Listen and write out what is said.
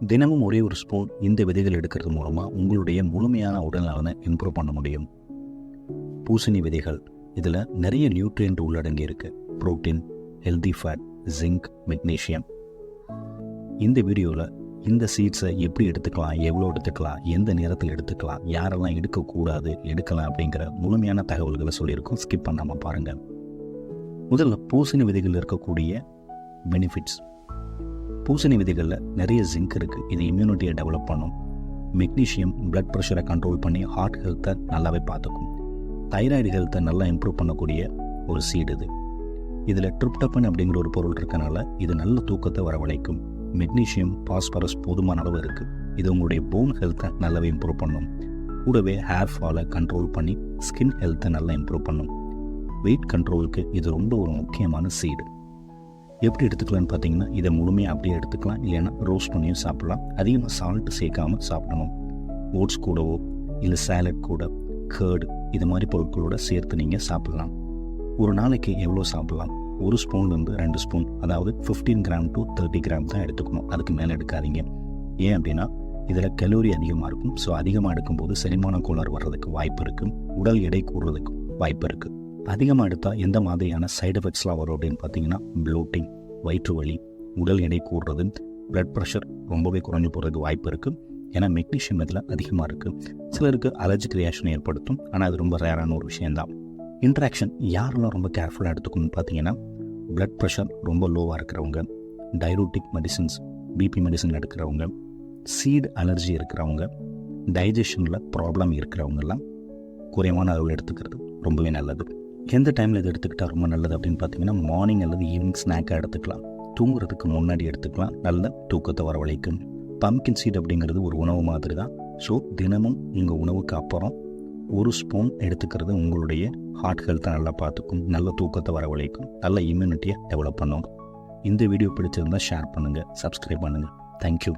தினமும் ஒரே ஒரு ஸ்பூன் இந்த விதைகள் எடுக்கிறது மூலமாக உங்களுடைய முழுமையான உடல்நலனை இம்ப்ரூவ் பண்ண முடியும். பூசணி விதைகள் இதில் நிறைய நியூட்ரியன்ட் உள்ளடங்கி இருக்கு. Protein, healthy fat, zinc, magnesium. இந்த வீடியோவில் இந்த சீட்ஸை எப்படி எடுத்துக்கலாம், எவ்வளோ எடுத்துக்கலாம், எந்த நேரத்தில் எடுத்துக்கலாம், யாரெல்லாம் எடுக்கக்கூடாது, எடுக்கலாம் அப்படிங்கிற முழுமையான தகவல்களை சொல்லியிருக்கோம். ஸ்கிப் பண்ணாமல் பாருங்கள். முதல்ல பூசணி விதைகளில் இருக்கக்கூடிய பெனிஃபிட்ஸ். பூசணி விதைகளில் நிறைய ஜிங்க் இருக்குது. இது இம்யூனிட்டியை டெவலப் பண்ணும். மெக்னீஷியம் பிளட் ப்ரெஷரை கண்ட்ரோல் பண்ணி ஹார்ட் ஹெல்த்தை நல்லாவே பார்த்துக்கும். தைராய்டு ஹெல்த்தை நல்லா இம்ப்ரூவ் பண்ணக்கூடிய ஒரு சீடு இது. இதில் ட்ரிப்டோபன் அப்படிங்கிற ஒரு பொருள் இருக்கனால இது நல்ல தூக்கத்தை வரவழைக்கும். மெக்னீஷியம், பாஸ்பரஸ் போதுமான அளவு இருக்குது. இது உங்களுடைய போன் ஹெல்த்தை நல்லாவே இம்ப்ரூவ் பண்ணும். கூடவே ஹேர் ஃபாலை கண்ட்ரோல் பண்ணி ஸ்கின் ஹெல்த்தை நல்லா இம்ப்ரூவ் பண்ணும். வெயிட் கண்ட்ரோலுக்கு இது ரொம்ப ஒரு முக்கியமான சீடு. எப்படி எடுத்துக்கலான்னு பார்த்தீங்கன்னா, இதை முழுமையாக அப்படியே எடுத்துக்கலாம், இல்லைன்னா ரோஸ்ட் பண்ணியும் சாப்பிடலாம். அதிகமாக சால்ட் சேர்க்காமல் சாப்பிடணும். ஓட்ஸ் கூடவோ இல்லை சாலட் கூட, கர்டு இது மாதிரி பொருட்களோட சேர்த்து நீங்கள் சாப்பிடலாம். ஒரு நாளைக்கு எவ்வளோ சாப்பிடலாம்? 1 ஸ்பூன்லேருந்து 2 ஸ்பூன், அதாவது 15 கிராம் to 30 கிராம் தான் எடுத்துக்கணும். அதுக்கு மேலே எடுக்காதீங்க. ஏன் அப்படின்னா இதில் கலோரி அதிகமாக இருக்கும். ஸோ அதிகமாக எடுக்கும்போது செரிமான கோளாறு வர்றதுக்கு வாய்ப்பு இருக்குது. உடல் எடை கூடுறதுக்கு வாய்ப்பு இருக்குது. அதிகமாக எடுத்தால் எந்த மாதிரியான சைடு எஃபெக்ட்ஸ்லாம் வரும் அப்படின்னு பார்த்தீங்கன்னா, ப்ளோட்டிங், வயிற்று வலி, உடல் எடை கூடுறது, பிளட் ப்ரெஷர் ரொம்பவே குறைஞ்சி போகிறதுக்கு வாய்ப்பு இருக்குது. ஏன்னா மெக்னீஷியம் இதில் அதிகமாக இருக்குது. சிலருக்கு அலர்ஜிக் ரியாக்ஷன் ஏற்படுத்தும். ஆனால் அது ரொம்ப ரேரான ஒரு விஷயந்தான். இன்ட்ராக்ஷன் யாரெல்லாம் ரொம்ப கேர்ஃபுல்லாக எடுத்துக்கணும்னு பார்த்தீங்கன்னா, பிளட் ப்ரெஷர் ரொம்ப லோவாக இருக்கிறவங்க, டையூரிட்டிக் மெடிசின்ஸ், பிபி மெடிசன் எடுக்கிறவங்க, சீட் அலர்ஜி இருக்கிறவங்க, டைஜஷனில் ப்ராப்ளம் இருக்கிறவங்கெல்லாம் குறைவான அளவில் எடுத்துக்கிறது ரொம்பவே நல்லது. எந்த டைமில் இது எடுத்துக்கிட்டால் ரொம்ப நல்லது அப்படின்னு பார்த்தீங்கன்னா, மார்னிங் அல்லது ஈவினிங் ஸ்நாக்காக எடுத்துக்கலாம். தூங்குறதுக்கு முன்னாடி எடுத்துக்கலாம். நல்ல தூக்கத்தை வரவழைக்கும். பம்கின் சீட் அப்படிங்கிறது ஒரு உணவு மாதிரி தான். ஸோ தினமும் உங்கள் உணவுக்கு அப்புறம் 1 ஸ்பூன் எடுத்துக்கிறது உங்களுடைய ஹார்ட் ஹெல்த்தை நல்லா பார்த்துக்கும், நல்ல தூக்கத்தை வரவழைக்கும், நல்ல இம்யூனிட்டியை டெவலப் பண்ணும். இந்த வீடியோ பிடிச்சிருந்தால் ஷேர் பண்ணுங்கள், சப்ஸ்கிரைப் பண்ணுங்கள். தேங்க்யூ.